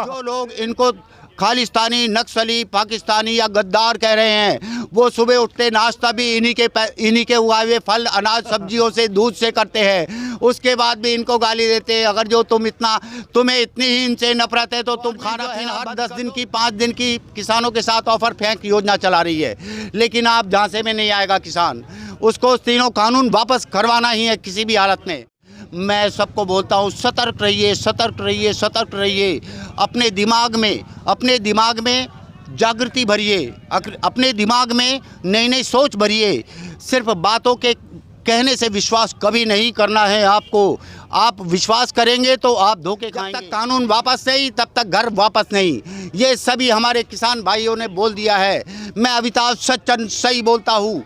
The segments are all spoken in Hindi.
जो लोग इनको खालिस्तानी, नक्सली, पाकिस्तानी या गद्दार कह रहे हैं, वो सुबह उठते नाश्ता भी इन्हीं के उगाए हुए फल, अनाज, सब्जियों से, दूध से करते हैं। उसके बाद भी इनको गाली देते हैं। अगर जो तुम्हें इतनी ही इनसे नफरत है तो तुम खाना पीना हर 10 दिन की, 5 दिन की किसानों के साथ ऑफर फेंक योजना चला रही है। लेकिन आप झांसे में नहीं आएगा किसान, उसको तीनों कानून वापस करवाना ही है किसी भी हालत में। मैं सबको बोलता हूँ, सतर्क रहिए, सतर्क रहिए, सतर्क रहिए। अपने दिमाग में जागृति भरिए, अपने दिमाग में नई नई सोच भरिए। सिर्फ बातों के कहने से विश्वास कभी नहीं करना है आपको। आप विश्वास करेंगे तो आप धोखे खाएंगे। जब तक कानून वापस नहीं, तब तक घर वापस नहीं। ये सभी हमारे किसान भाइयों ने बोल दिया है। मैं अमिताभ बच्चन सही बोलता हूँ।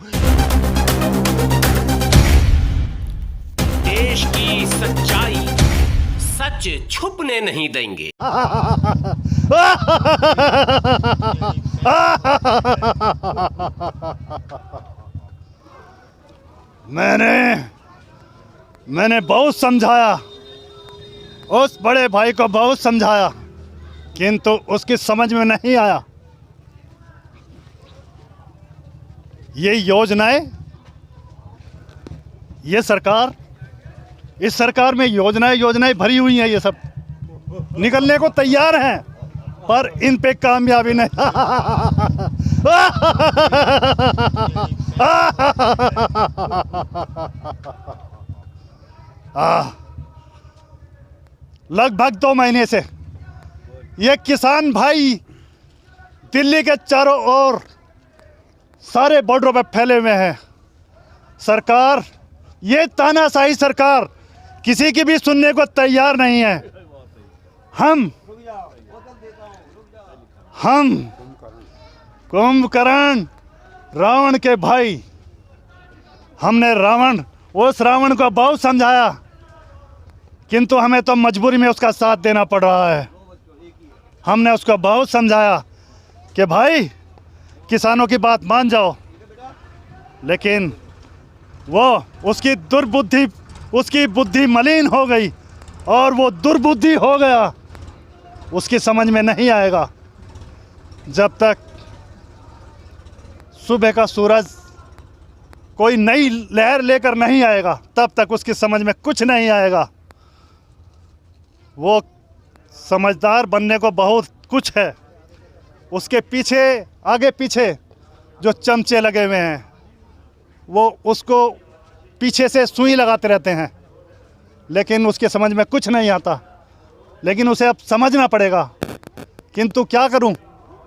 देश की सच्चाई, सच छुपने नहीं देंगे। मैंने बहुत समझाया, उस बड़े भाई को बहुत समझाया, किंतु उसकी समझ में नहीं आया। ये योजनाएं, ये सरकार, इस सरकार में योजनाएं भरी हुई हैं। ये सब निकलने को तैयार हैं, पर इन पे कामयाबी नहीं। लगभग 2 महीने से ये किसान भाई दिल्ली के चारों ओर सारे बॉर्डरों पर फैले हुए हैं। सरकार, ये तानाशाही सरकार किसी की भी सुनने को तैयार नहीं है। हम कुंभकर्ण, रावण के भाई, हमने उस रावण को बहुत समझाया, किंतु हमें तो मजबूरी में उसका साथ देना पड़ रहा है। हमने उसको बहुत समझाया कि भाई किसानों की बात मान जाओ, लेकिन उसकी बुद्धि मलिन हो गई और वो दुर्बुद्धि हो गया। उसकी समझ में नहीं आएगा जब तक सुबह का सूरज कोई नई लहर लेकर नहीं आएगा, तब तक उसकी समझ में कुछ नहीं आएगा। वो समझदार बनने को बहुत कुछ है, उसके पीछे आगे पीछे जो चमचे लगे हुए हैं वो उसको पीछे से सुई लगाते रहते हैं, लेकिन उसके समझ में कुछ नहीं आता। लेकिन उसे अब समझना पड़ेगा, किंतु क्या करूं,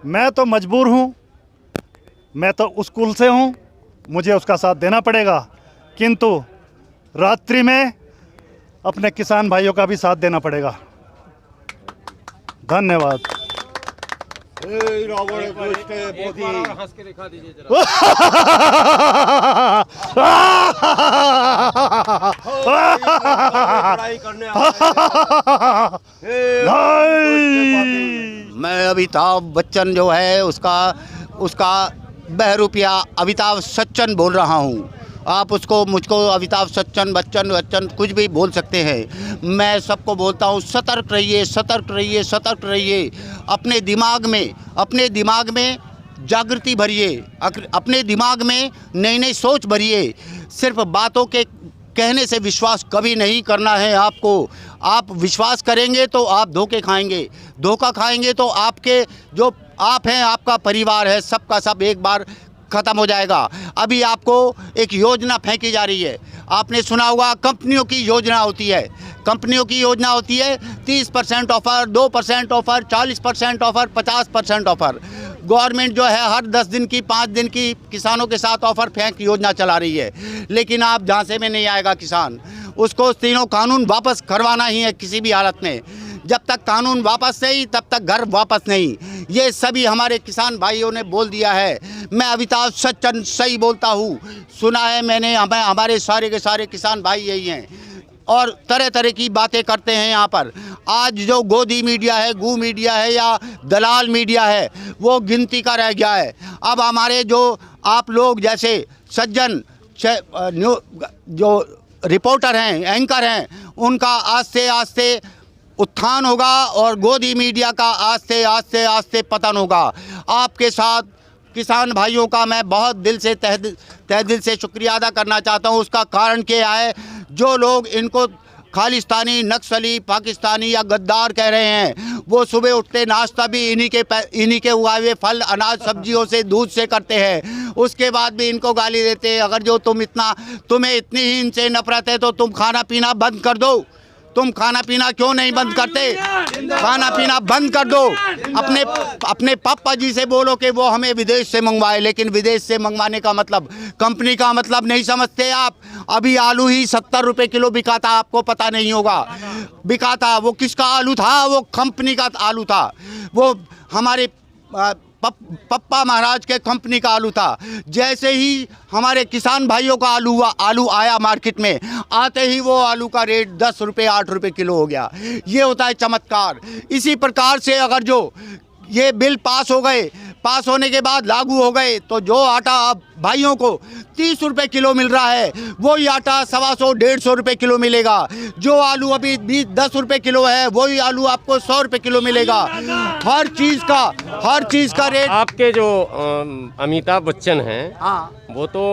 मैं तो मजबूर हूं, मैं तो उस कुल से हूं, मुझे उसका साथ देना पड़ेगा। किंतु रात्रि में अपने किसान भाइयों का भी साथ देना पड़ेगा। धन्यवाद। मैं अमिताभ बच्चन जो है उसका बहरूपिया अमिताभ बच्चन बोल रहा हूँ। आप मुझको अमिताभ बच्चन कुछ भी बोल सकते हैं। मैं सबको बोलता हूँ, सतर्क रहिए, सतर्क रहिए, सतर्क रहिए। अपने दिमाग में जागृति भरिए, अपने दिमाग में नई नई सोच भरिए। सिर्फ बातों के कहने से विश्वास कभी नहीं करना है आपको। आप विश्वास करेंगे तो आप धोखा खाएंगे तो आपके जो आप हैं, आपका परिवार है, सबका सब एक बार ख़त्म हो जाएगा। अभी आपको एक योजना फेंकी जा रही है, आपने सुना होगा, कंपनियों की योजना होती है। 30% offer, 2% offer, 40% offer, 50% offer. Government जो है हर 10 दिन की, 5 दिन की किसानों के साथ ऑफ़र फेंक योजना चला रही है। लेकिन आप झांसे में नहीं आएगा किसान, उसको तीनों कानून वापस करवाना ही है किसी भी हालत में। जब तक कानून वापस नहीं, तब तक घर वापस नहीं। ये सभी हमारे किसान भाइयों ने बोल दिया है। मैं अमिताभ बच्चन सही बोलता हूँ, सुना है मैंने। हमारे सारे के सारे किसान भाई यही हैं और तरह तरह की बातें करते हैं यहाँ पर। आज जो गोदी मीडिया है, गू मीडिया है या दलाल मीडिया है, वो गिनती का रह गया है। अब हमारे जो आप लोग जैसे सज्जन जो रिपोर्टर हैं, एंकर हैं, उनका आस्ते आस्ते उत्थान होगा और गोदी मीडिया का आस्ते आस्ते आस्ते पतन होगा। आपके साथ किसान भाइयों का मैं बहुत दिल से तहे दिल से शुक्रिया अदा करना चाहता हूँ। उसका कारण क्या है, जो लोग इनको खालिस्तानी, नक्सली, पाकिस्तानी या गद्दार कह रहे हैं, वो सुबह उठते नाश्ता भी इन्हीं के उगाए हुए फल, अनाज, सब्जियों से, दूध से करते हैं। उसके बाद भी इनको गाली देते हैं। अगर जो तुम्हें इतनी ही इनसे नफरत है तो तुम खाना पीना बंद कर दो। तुम खाना पीना क्यों नहीं बंद करते? खाना पीना बंद कर दो। अपने पापा जी से बोलो कि वो हमें विदेश से मंगवाए, लेकिन विदेश से मंगवाने का मतलब कंपनी का मतलब नहीं समझते आप। अभी आलू ही 70 रुपये किलो बिका था, आपको पता नहीं होगा। बिका था, वो किसका आलू था? वो कंपनी का आलू था। वो हमारे पप्पा महाराज के कंपनी का आलू था। जैसे ही हमारे किसान भाइयों का आलू आया मार्केट में, आते ही वो आलू का रेट 10 रुपये 8 रुपये किलो हो गया। ये होता है चमत्कार। इसी प्रकार से अगर जो ये बिल पास हो गए, पास होने के बाद लागू हो गए, तो जो आटा अब भाइयों को 30 रुपये किलो मिल रहा है, वही आटा 125-150 रुपये किलो मिलेगा। जो आलू अभी 10 रुपये किलो है, वही आलू आपको 100 रुपये किलो मिलेगा। हर चीज़ का रेट। आपके जो अमिताभ बच्चन हैं, हाँ, वो तो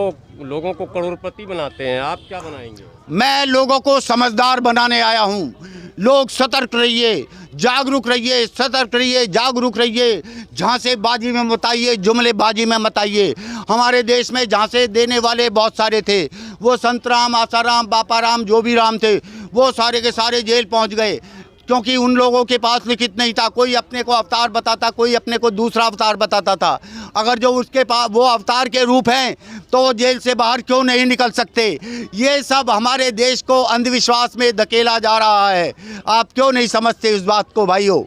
लोगों को करोड़पति बनाते हैं, आप क्या बनाएंगे? मैं लोगों को समझदार बनाने आया हूँ। लोग सतर्क रहिए, जागरूक रहिए, सतर्क रहिए, जागरूक रहिए। झांसेबाजी में मत आइए, जुमलेबाजी में मत आइए। हमारे देश में झांसे देने वाले बहुत सारे थे। वो संतराम, आसाराम, बापाराम, जो भी राम थे, वो सारे के सारे जेल पहुंच गए, क्योंकि उन लोगों के पास लिखित नहीं था। कोई अपने को अवतार बताता, कोई अपने को दूसरा अवतार बताता था। अगर जो उसके पास वो अवतार के रूप हैं, तो वो जेल से बाहर क्यों नहीं निकल सकते? ये सब हमारे देश को अंधविश्वास में धकेला जा रहा है। आप क्यों नहीं समझते इस बात को भाइयों?